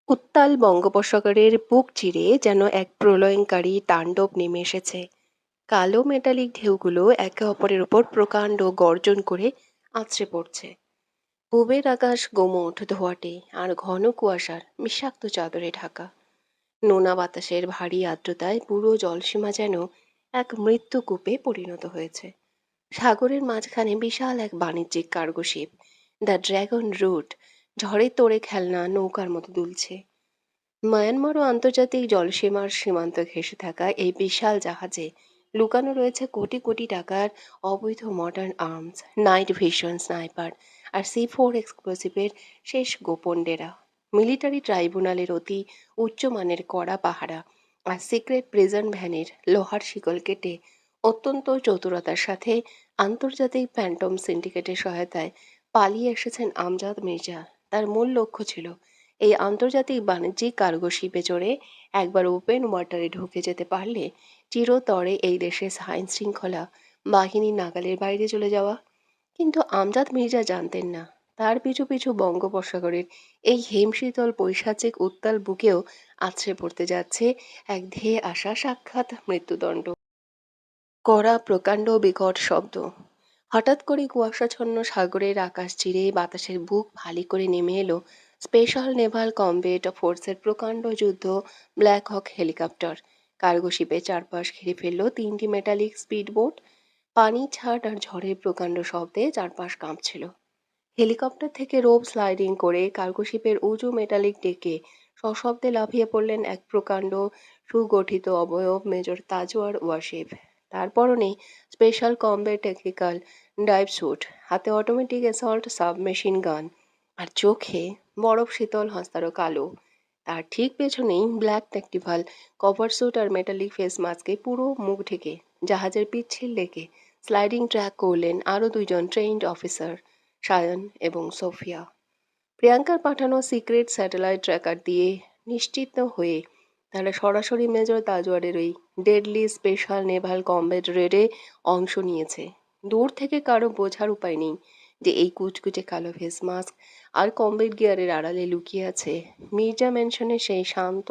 উত্তাল বঙ্গোপসাগরের বুক চিরে যেন এক প্রলয়ঙ্কারী তাণ্ডব নেমে এসেছে। কালো মেটালিক ঢেউগুলো একে অপরের উপর প্রকাণ্ড গর্জন করে আছড়ে পড়ছে। পূবের আকাশ গোমোট ধোঁয়াটে আর ঘন কুয়াশার বিষাক্ত চাদরে ঢাকা। নোনা বাতাসের ভারী আর্দ্রতায় পুরো জলসীমা যেন এক মৃত্যুকূপে পরিণত হয়েছে। সাগরের মাঝখানে বিশাল এক বাণিজ্যিক cargo ship, the dragon route, ঝড়ে তোড়ে খেলনা নৌকার মতো দুলছে। মায়ানমার ও আন্তর্জাতিক জলসীমার সীমান্ত ঘেঁষে থাকা এই বিশাল জাহাজে লুকানো রয়েছে কোটি কোটি টাকার অবৈধ modern arms, night vision sniper আর C4 এক্সপ্লোসিভের শেষ গোপন ডেরা। মিলিটারি ট্রাইব্যুনালের অতি উচ্চমানের কড়া পাহারা আর সিক্রেট প্রিজন ভ্যানের লোহার শিকল কেটে অত্যন্ত চতুরতার সাথে আন্তর্জাতিক ফ্যান্টম সিন্ডিকেটের সহায়তায় পালিয়ে এসেছেন আমজাদ মির্জা। তার মূল লক্ষ্য ছিল এই আন্তর্জাতিক বাণিজ্যিক কার্গো শিপে চড়ে একবার ওপেন ওয়াটারে ঢুকে যেতে পারলে চিরতরে এই দেশের আইন শৃঙ্খলা বাহিনীর নাগালের বাইরে চলে যাওয়া। কিন্তু আমজাদ মির্জা জানতেন না, তার পিছু পিছু বঙ্গোপসাগরের এই হিমশীতল পৈশাচিক উত্তাল বুকেও আছড়ে পড়তে যাচ্ছে এক ধেয়ে আসা সাক্ষাৎ মৃত্যুদণ্ড। কড়া প্রকাণ্ড বিকট শব্দ। হঠাৎ করে কুয়াশাচ্ছন্ন সাগরের আকাশ চিরে বাতাসের বুক ভারী করে নেমে এলো স্পেশাল নেভাল কমবেট ফোর্সের প্রকাণ্ড যুদ্ধ ব্ল্যাক হক হেলিকপ্টার। কার্গো শিপের চারপাশ ঘিরে ফেললো তিনটি মেটালিক স্পিডবোট। পানি ছাট আর ঝড়ের প্রকাণ্ড শব্দে চারপাশ কাঁপছিল। হেলিকপ্টার থেকে রোপ স্লাইডিং করে কার্গো শিপের উঁচু মেটালিক ডেকে সশব্দে লাফিয়ে পড়লেন এক প্রকাণ্ড সুগঠিত অবয়ব মেজর তাজওয়ার ওয়াশিফ। তার পরনে special combat technical dive suit, হাতে অটোমেটিক অ্যাসল্ট সাবমেশিন গান, আর চোখে বরফ শীতল হস্তারো কালো। তার ঠিক পেছনেই ব্ল্যাক ট্যাকটিভাল কভার স্যুট আর মেটালিক ফেস মাস্কে পুরো মুখ ঢেকে জাহাজের পিচ্ছিল ডেকে স্লাইডিং ট্র্যাক করলেন আরও দুইজন ট্রেইনড অফিসার, সায়ন এবং সোফিয়া। প্রিয়াঙ্কার পাঠানো সিক্রেট স্যাটেলাইট ট্র্যাকার দিয়ে নিশ্চিত হয়ে তারা সরাসরি মেজর তাজওয়ারের ওই ডেডলি স্পেশাল নেভাল কমব্যাট রেডে অংশ নিয়েছে। দূর থেকে কারো বোঝার উপায় নেই যে এই কুচকুচে কালো ফেস মাস্ক আর কমব্যাট গিয়ারের আড়ালে লুকিয়ে আছে মির্জা ম্যানশনের সেই শান্ত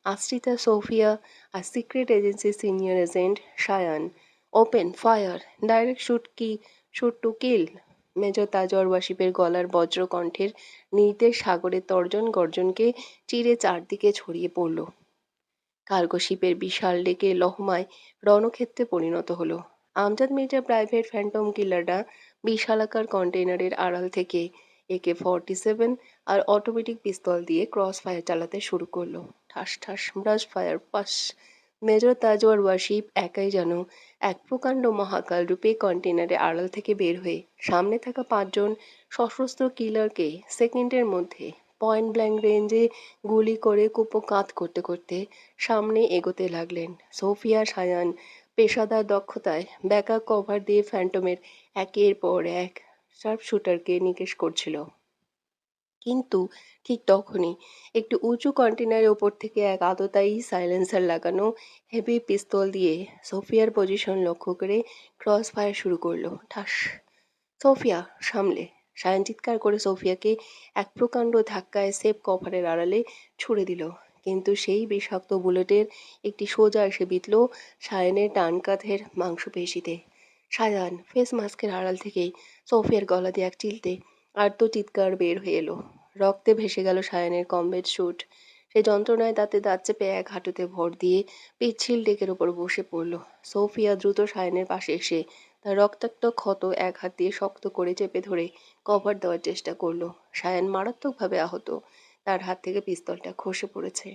আশ্রিতা সোফিয়া আর সিক্রেট এজেন্সির senior agent Sayan. Open fire, direct shoot to kill. Major Tajwar ওয়াশিপের গলার বজ্রকণ্ঠের নির্দেশ সাগরের তর্জন গর্জনকে চিরে চারদিকে ছড়িয়ে পড়ল। কার্গো শিপের বিশাল ডেকে লহমায় রণক্ষেত্রে পরিণত হলো। আমজাদ মির্জা প্রাইভেট ফ্যান্টম কিলাররা বিশালাকার কন্টেইনারের আড়াল থেকে AK-47 আর অটোমেটিক পিস্তল দিয়ে ক্রস ফায়ার চালাতে শুরু করলো। ঠাস ঠাস ব্রাশ ফায়ার পাস। মেজর তাজওয়ার ওয়াশিপ একাই যেন এক প্রকাণ্ড মহাকাল রূপে কন্টেইনারের আড়াল থেকে বের হয়ে সামনে থাকা পাঁচজন সশস্ত্র কিলারকে সেকেন্ডের মধ্যে পয়েন্ট ব্ল্যাঙ্ক রেঞ্জে গুলি করে কুপোকাত করতে করতে সামনে এগোতে লাগলেন। সোফিয়া সায়ান পেশাদার দক্ষতায় ব্যাকআপ কভার দিয়ে ফ্যান্টমের একের পর এক শার্প শুটারকে নিকেশ করছিল। কিন্তু ঠিক তখনই একটু উঁচু কন্টেনারের ওপর থেকে এক আততায়ী সাইলেন্সার লাগানো হেভি পিস্তল দিয়ে সোফিয়ার পজিশন লক্ষ্য করে ক্রস ফায়ার শুরু করলো। ঠাস। সোফিয়া সামলে। সায়ন চিৎকার করে সোফিয়াকে এক প্রকাণ্ড ধাক্কায় সেফ কভারের আড়ালে ছুড়ে দিল। কিন্তু সেই বিষাক্ত বুলেটের একটি সোজা এসে বিঁধল সায়নের ডান কাঁধের মাংসপেশিতে। সায়ান ফেস মাস্কের আড়াল থেকেই সোফিয়ার গলা দিয়ে এক চিলতে আর্ত চিৎকার বের হয়ে এলো। রক্তে ভেসে গেল সায়ানের কমবেট স্যুট। সে যন্ত্রণায় দাঁতে দাঁত চেপে এক হাঁটুতে ভর দিয়ে পিচ্ছিল ডেকের ওপর বসে পড়ল। সোফিয়া দ্রুত সায়নের পাশে এসে তার রক্তাক্ত ক্ষত এক হাত দিয়ে শক্ত করে চেপে ধরে কভার দেওয়ার চেষ্টা করলো। সায়ান মারাত্মকভাবে আহত, তার হাত থেকে পিস্তলটা খসে পড়েছে।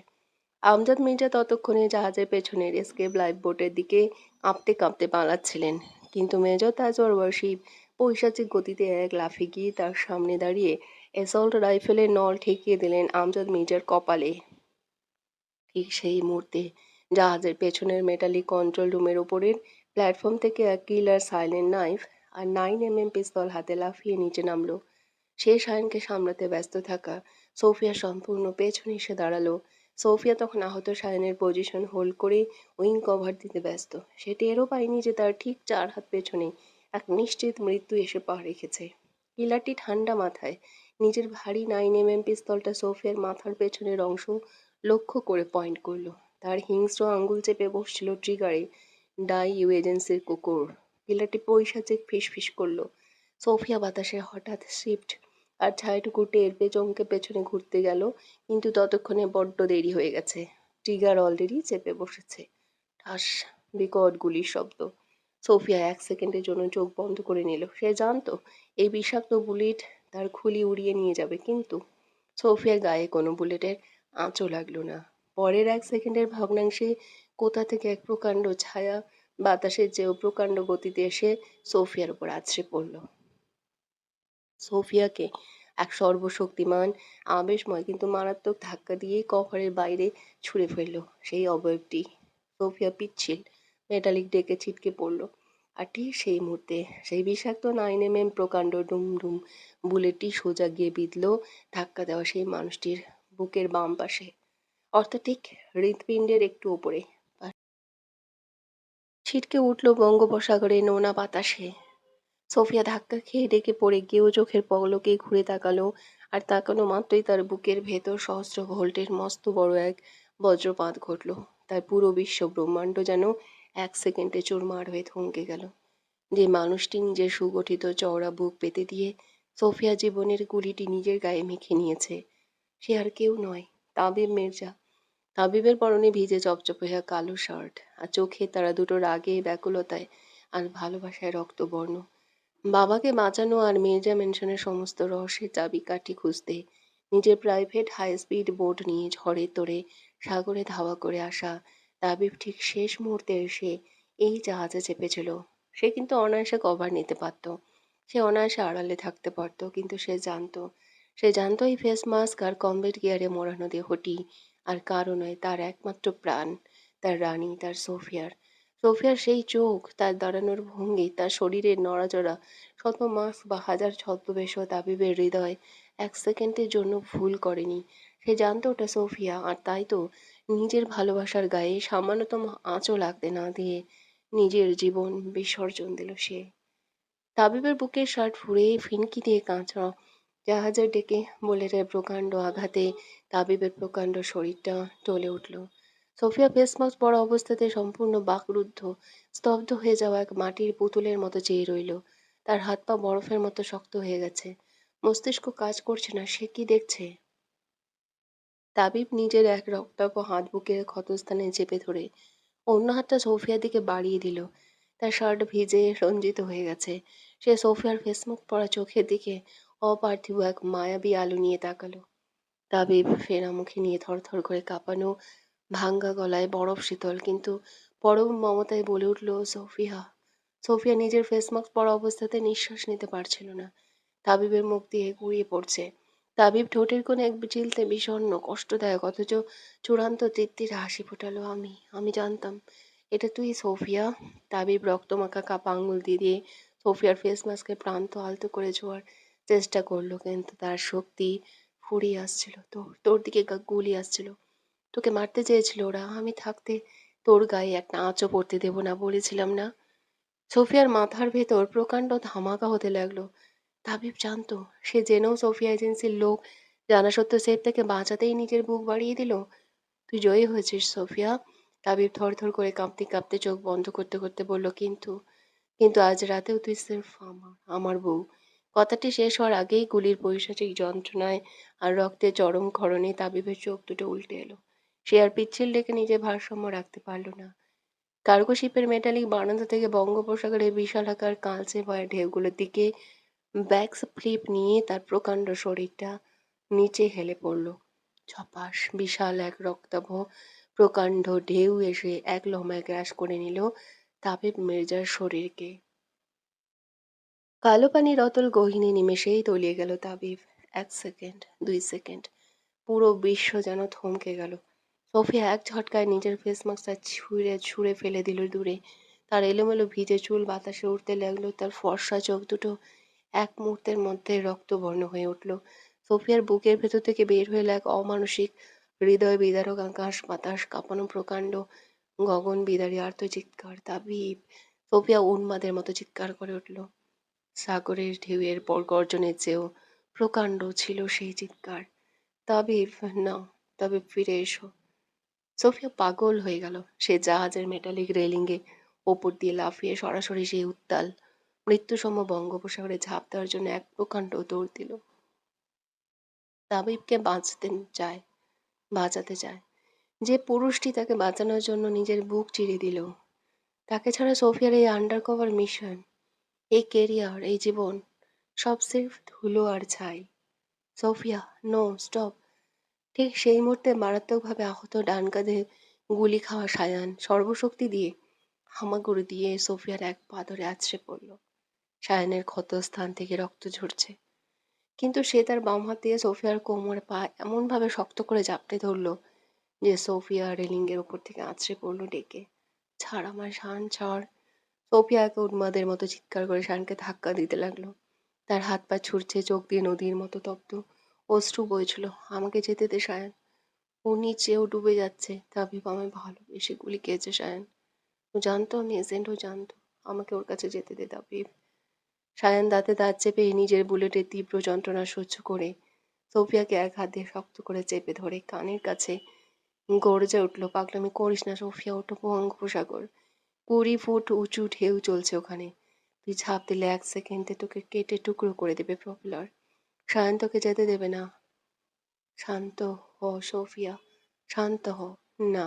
আমজাদ মির্জা ততক্ষণে জাহাজের পেছনের এসকেপ লাইফ বোটের দিকে কাঁপতে কাঁপতে পালাচ্ছিলেন। কিন্তু মেজর তাজওয়ার ওয়াশিপ পৈশাচিক গতিতে এক লাফে গিয়ে তার সামনে দাঁড়িয়ে অ্যাসল্ট রাইফেলের নল ঠেকিয়ে দিলেন আমজাদ মির্জার কপালে। ঠিক সেই মুহূর্তে জাহাজের পেছনের মেটালিক কন্ট্রোল রুমের ওপরের প্ল্যাটফর্ম থেকে এক কিলার সাইলেন্ট নাইফ আর 9mm পিস্তল হাতে লাফিয়ে নিচে নামলো। সে সায়নকে সামলাতে ব্যস্ত থাকা সোফিয়া সম্পূর্ণ পেছনে এসে দাঁড়ালো। সোফিয়া তখন আহত সায়নের পজিশন হোল্ড করে উইং কভার দিতে ব্যস্ত। সে টেরও পায়নি যে তার ঠিক 4 হাত পেছনে এক নিশ্চিত মৃত্যু এসে পা রেখেছে। কিলারটি ঠান্ডা মাথায় নিজের ভারী 9mm পিস্তলটা সোফিয়ার মাথার পেছনের অংশ লক্ষ্য করে পয়েন্ট করলো। তার হিংস্র আঙ্গুল চেপে বসছিল ট্রিগারে। ডাই ইউ এজেন্সির কুকুর। পিলারটি পৈশাচিক ফিসফিস করলো। সোফিয়া বাতাসে হঠাৎ শিফট আর ছায়াটুকু টের পেয়ে চমকে পেছনে ঘুরতে গেল, কিন্তু ততক্ষণে বড্ড দেরি হয়ে গেছে। ট্রিগার অলরেডি চেপে বসেছে। ঠাস, বিকট গুলির শব্দ। সোফিয়া 1 সেকেন্ডের জন্য চোখ বন্ধ করে নিল। সে জানতো এই বিষাক্ত বুলেট তার খুলি উড়িয়ে নিয়ে যাবে, কিন্তু সোফিয়ার গায়ে কোনো বুলেটের আঁচও লাগলো না। পরের 1 সেকেন্ডের ভগ্নাংশে কোথা থেকে এক প্রকাণ্ড ছায়া বাতাসের চেয়েও প্রকাণ্ড গতিতে এসে সোফিয়ার উপর আছড়ে পড়ল। সোফিয়াকে এক সর্বশক্তিমান, আবেশময় কিন্তু মারাত্মক ধাক্কা দিয়ে কভারের বাইরে ছুঁড়ে ফেলল। সেই অবয়বটি। সোফিয়া পিচ্ছিল, মেটালিক ডেকে ছিটকে পড়ল। আর ঠিক সেই মুহূর্তে সেই বিষাক্ত 9mm প্রকাণ্ড ডুম ডুম বুলেটটি সোজা গিয়ে বিঁধল ধাক্কা দেওয়া সেই মানুষটির বুকের বাম পাশে, অর্থাৎ ঠিক হৃৎপিণ্ডের একটু উপরে। ছিটকে উঠল বঙ্গোপসাগরের নোনা বাতাসে। সোফিয়া ধাক্কা খেয়ে ডেকে পড়ে গিয়েও চোখের পলকে ঘুরে তাকালো, আর তাকানো মাত্রই তার বুকের ভেতর সহস্র ভোল্টের মস্ত বড় এক বজ্রপাত ঘটল। তার পুরো বিশ্ব ব্রহ্মাণ্ড যেন 1 সেকেন্ডে চুরমার হয়ে থমকে গেল। যে মানুষটি নিজের সুগঠিত চওড়া বুক পেতে দিয়ে সোফিয়া জীবনের গুলিটি নিজের গায়ে মেখে নিয়েছে, সে আর কেউ নয়, তাবিব মির্জা। তাবিবের পরনে ভিজে চপচপে হয়ে কালো শার্ট, আর চোখে তারা দুটো রাগে, ব্যাকুলতায় আর ভালোবাসায় রক্তবর্ণ। বাবাকে বাঁচানো আর মির্জা মেনশনের সমস্ত রহস্যের চাবিকাঠি খুঁজতে নিজের প্রাইভেট হাই স্পিড বোট নিয়ে ঝড়ে তোড়ে সাগরে ধাওয়া করে আসা তাবিব ঠিক শেষ মুহূর্তে এসে এই জাহাজে চেপেছিল। সে কিন্তু অনায়াসে কভার নিতে পারত, সে অনায়াসে আড়ালে থাকতে পারত, কিন্তু সে জানতো এই ফেস মাস্ক আর কমবেট গিয়ারে মোড়ানো দেহটি আর কারো নয়, তার একমাত্র প্রাণ, তার রানী, তার সোফিয়ার সেই চোখ, তার দাঁড়ানোর ভঙ্গি, তার শরীরের নড়াচড়া, শত মাস্ক বা হাজার ছদ্মবেশও তাবিবের হৃদয় 1 সেকেন্ডের জন্য ভুল করেনি। সে জানতো ওটা সোফিয়া, আর তাই তো নিজের ভালোবাসার গায়ে সামান্যতম আঁচও লাগতে না দিয়ে নিজের জীবন বিসর্জন দিল সে। তাবিবের বুকের শার্ট ফুঁড়ে ফিনকি দিয়ে কাঁচা জাহাজের ডেকে বুলেটের প্রকাণ্ড আঘাতে তাবিবের প্রকাণ্ড শরীরটা টলে উঠল। সোফিয়া ফেস মাস্ক পরা অবস্থাতে সম্পূর্ণ বাকরুদ্ধ, স্তব্ধ হয়ে যাওয়া এক মাটির পুতুলের মতো চেয়ে রইল। তার হাত পা বরফের মতো শক্ত হয়ে গেছে, মস্তিষ্ক কাজ করছে না। সে কি দেখছে? তাবিব নিজের এক রক্তাভ হাত বুকের ক্ষতস্থানে চেপে ধরে অন্য হাতটা সোফিয়ার দিকে বাড়িয়ে দিল। তার শার্ট ভিজে রঞ্জিত হয়ে গেছে। সে সোফিয়ার ফেসমুখ পড়া চোখের দিকে অপার্থিব এক মায়াবী আলো নিয়ে তাকালো। তাবিব ফেরা মুখে নিয়ে থরথর করে কাঁপানো ভাঙ্গা গলায় বরফ শীতল কিন্তু পরম মমতায় বলে উঠল, সোফিয়া। সোফিয়া নিজের ফেস মাস্ক পরা অবস্থাতে নিঃশ্বাস নিতে পারছিল না। তাবিবের মুখ দিয়ে গড়িয়ে পড়ছে। তাবিব ঠোঁটের কোণে এক চিলতে বিষণ্ণ কষ্টদায়ক অথচ চূড়ান্ত তৃপ্তির হাসি ফোটালো। আমি জানতাম এটা তুই, সোফিয়া। তাবিব রক্তমাখা কাপা আঙুল দিয়ে সোফিয়ার ফেস মাস্কের প্রান্ত আলতো করে ছোঁয়ার চেষ্টা করলো, কিন্তু তার শক্তি ফুরিয়ে আসছিল। তোর দিকে গুলি আসছিল, তোকে মারতে চেয়েছিল ওরা। আমি থাকতে তোর গায়ে একটা আঁচও পড়তে দেব না, বলেছিলাম না? সোফিয়ার মাথার ভেতর প্রকাণ্ড ধামাকা হতে লাগলো। তাবিব জানতো, সে জেনেও সোফিয়া এজেন্সির লোক জানা সত্ত্বেও সেফ থেকে বাঁচাতেই নিজের বুক বাড়িয়ে দিল। তুই জয়ী হয়েছিস, সোফিয়া। তাবিব থরথর করে কাঁপতে কাঁপতে চোখ বন্ধ করতে করতে বলল, কিন্তু কিন্তু আজ রাতেও তুই সির্ফ আমার বউ। কথাটি শেষ হওয়ার আগেই গুলির পৈশাচিক যন্ত্রণায় আর রক্তের চরম ক্ষরণে তাবিবের চোখ দুটো উল্টে এলো। সে আর পিচ্ছিল ডেকে নিজের ভারসাম্য রাখতে পারল না। কার্গো শিপের মেটালিক বারান্দা থেকে বঙ্গোপসাগরের বিশালাকার কালচে ভয়া ঢেউগুলোর দিকে ব্যাক ফ্লিপ নিয়ে তার প্রকাণ্ড শরীরটা নিচে হেলে পড়ল। ছপাস বিশাল এক রক্তাভ প্রকাণ্ড ঢেউ এসে এক লহমায় গ্রাস করে নিল তাবিব মির্জার শরীরকে। কালো পানির অতল গহীনে নিমেষেই তলিয়ে গেল তাবিব। 1 সেকেন্ড, 2 সেকেন্ড, পুরো বিশ্ব যেন থমকে গেল। সোফিয়া এক ঝটকায় নিজের ফেস মাস্কটা ছুঁড়ে ছুঁড়ে ফেলে দিল দূরে। তার এলোমেলো ভিজে চুল বাতাসে উঠতে লাগলো, তার ফর্সা চোখ দুটো এক মুহূর্তের মধ্যে রক্তবর্ণ হয়ে উঠল। সোফিয়ার বুকের ভেতর থেকে বের হয়ে এলো এক অমানসিক হৃদয় বিদারক আকাশ বাতাস কাঁপানো প্রকাণ্ড গগন বিদারী আর্তচিৎকার। তাবিব! সোফিয়া উন্মাদের মতো চিৎকার করে উঠল। সাগরের ঢেউয়ের পর গর্জনের চেয়েও প্রকাণ্ড ছিল সেই চিৎকার। তাবিব, না, তাবিব ফিরে এসো। সোফিয়া পাগল হয়ে গেল। সে জাহাজের মেটালিক রেলিংয়ে ওপর দিয়ে লাফিয়ে সরাসরি সেই উত্তাল মৃত্যুসম বঙ্গোপসাগরে ঝাঁপ দেওয়ার জন্য এক প্রকাণ্ড দৌড় দিল। তাবিবকে চায়, বাঁচাতে চায়। যে পুরুষটি তাকে বাঁচানোর জন্য নিজের বুক চিরে দিল, তাকে ছাড়া সোফিয়ার এই আন্ডার কভার মিশন, এই কেরিয়ার, এই জীবন, সব সির্ফ ধুলো আর ছাই। Sophia, no, stop! ঠিক সেই মুহূর্তে মারাত্মকভাবে আহত ডান কাঁধে গুলি খাওয়া সায়ান সর্বশক্তি দিয়ে হামাগুড়ি দিয়ে সোফিয়ার এক পা ধরে আছড়ে পড়ল। সায়ানের ক্ষতস্থান থেকে রক্ত ঝরছে, কিন্তু সে তার বাম হাত দিয়ে সোফিয়ার কোমর পা এমনভাবে শক্ত করে জাপটে ধরল যে সোফিয়া রেলিংয়ের ওপর থেকে আছড়ে পড়ল ডেকে। ছাড় আমার শান, ছাড়! সোফিয়া একে উন্মাদের মতো চিৎকার করে শানকে ধাক্কা দিতে লাগলো। তার হাত পা ছুটছে, চোখ দিয়ে নদীর মতো তপ্ত অশ্রু বইছিল। আমাকে যেতে দে সায়ান, ও নিচেও ডুবে যাচ্ছে। তাবিব আমায় ভালোবেসে গুলি খেয়েছে সায়ান। ও জানতো আমি এজেন্ট, ও জানতো। আমাকে ওর কাছে যেতে দে তাবিব। সায়ান দাঁতে দাঁত চেপে নিজের বুলেটের তীব্র যন্ত্রণা সহ্য করে সোফিয়াকে এক হাত দিয়ে শক্ত করে চেপে ধরে কানের কাছে গর্জে উঠল, পাগলামি করিস না সোফিয়া, ওটা বঙ্গোপসাগর। 20 ফুট উঁচু ঢেউ চলছে ওখানে। তুই ঝাঁপ দিলে 1 সেকেন্ডে তোকে কেটে টুকরো করে দেবে প্রপেলার। সায়ান তোকে যেতে দেবে না। শান্ত হ সোফিয়া, শান্ত হ। না।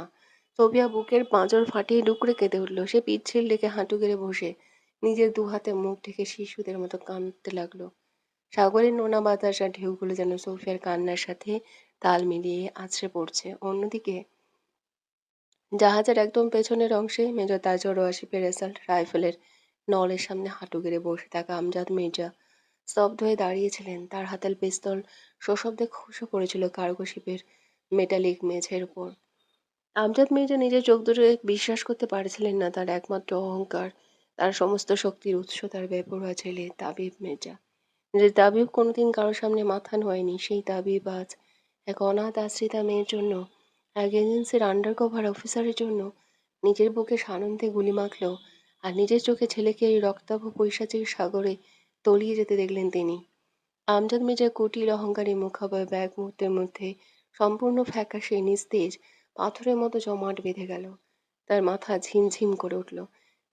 সোফিয়া বুকের পাঁজর ফাটিয়ে ডুকরে কেঁদে উঠল। সে পিচ্ছিল রেখে হাঁটু গেড়ে বসে নিজের দুহাতে মুখ ঢেকে শিশুদের মতো কাঁদতে লাগলো। সাগরের নোনা বাতাস আর ঢেউগুলো যেন সোফিয়ার কান্নার সাথে তাল মিলিয়ে আছড়ে পড়ছে। অন্যদিকে জাহাজের একদম পেছনের অংশে মেজর তাজর ও আসিফের অ্যাসাল্ট রাইফেলের নলের সামনে হাঁটু গেড়ে বসে থাকা আমজাদ মির্জা স্তব্ধ হয়ে দাঁড়িয়েছিলেন। তার হাতের পিস্তল সশব্দে খসে পড়েছিল কার্গো শিপের মেটালিক মেঝের উপর। আমজাদ মির্জা নিজের চোখ দুটো বিশ্বাস করতে পারছিলেন না। তার একমাত্র অহংকার, তার সমস্ত শক্তির উৎস, তার বেপরোয়া ছেলে তাবিব মির্জা। যে তাবিব কোনোদিন কারোর সামনে মাথা নোয়ায়নি, সেই তাবিব আজ এক অনাথ আশ্রিতা মেয়ের জন্য, এক এজেন্সির আন্ডার কভার অফিসারের জন্য নিজের বুকে সানন্দে গুলি মাখল। আর নিজের চোখে ছেলেকে এই রক্তাভ পৈশাচিক সাগরে তলিয়ে যেতে দেখলেন তিনি। আমজাদ মির্জার কুটিল অহংকারী মুখাবয়ব এক মুহূর্তের মধ্যে সম্পূর্ণ ফ্যাকাশে নিস্তেজ পাথরের মতো জমাট বেঁধে গেল। তার মাথা ঝিমঝিম করে উঠল।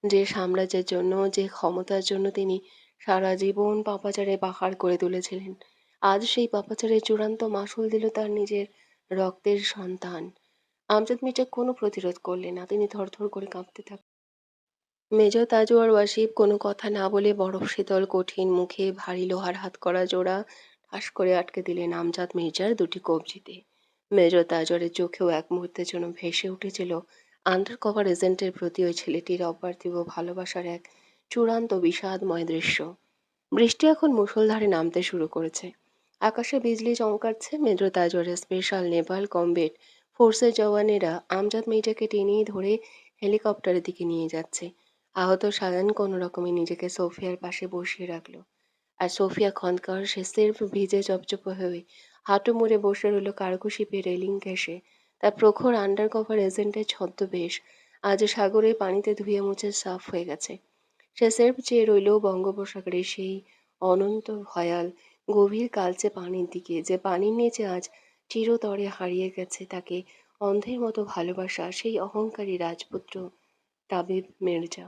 যে সাম্রাজ্যের জন্য, যে ক্ষমতার জন্য তিনি সারা জীবন পাপাচারে পাহাড় করে তুলেছিলেন, আজ সেই পাপাচারের চূড়ান্ত মাসুল দিল তার নিজের রক্তের সন্তান। আমজাদ মির্জা কোনো প্রতিরোধ করলেন না। তিনি থরথর করে কাঁপতে থাকলেন। মেজর তাজওয়ার ওয়াসিফ কোনো কথা না বলে বরফ শীতল কঠিন মুখে ভারী লোহার হাতকড়া জোড়া ঠাস করে আটকে দিলেন আমজাদ মির্জার দুটি কবজিতে। মেজর তাজওয়ারের চোখেও এক মুহূর্তের জন্য ভেসে উঠেছিল আন্ডার কভার এজেন্টের প্রতি ওই ছেলেটির অপার্থিব ভালোবাসার এক চূড়ান্ত বিষাদময় দৃশ্য। বৃষ্টি এখন মুষলধারে নামতে শুরু করেছে। আকাশে বিজলি চমকাচ্ছে। মেজর তাজওয়ারের স্পেশাল নেভাল কমবেট ফোর্সের জওয়ানেরা আমজাদ মির্জাকে টেনেই ধরে হেলিকপ্টারের দিকে নিয়ে যাচ্ছে। আহত সায়ান কোনো রকমে নিজেকে সোফিয়ার পাশে বসিয়ে রাখলো। আর সোফিয়া খনকার, সে সির্ফ ভিজে চপচপে হয়ে হাঁটু মুড়ে বসে রইল কার্গো শিপের রেলিং ঘেঁষে। তার প্রখর আন্ডার কভার এজেন্টের ছদ্মবেশ আজ সাগরের পানিতে ধুয়ে মুছে সাফ হয়ে গেছে। সে সির্ফ চেয়ে রইল বঙ্গোপসাগরের সেই অনন্ত ভয়াল গভীর কালচে পানির দিকে, যে পানির নিচে আজ চিরতরে হারিয়ে গেছে তাকে অন্ধের মতো ভালোবাসা সেই অহংকারী রাজপুত্র তাবিব মির্জা।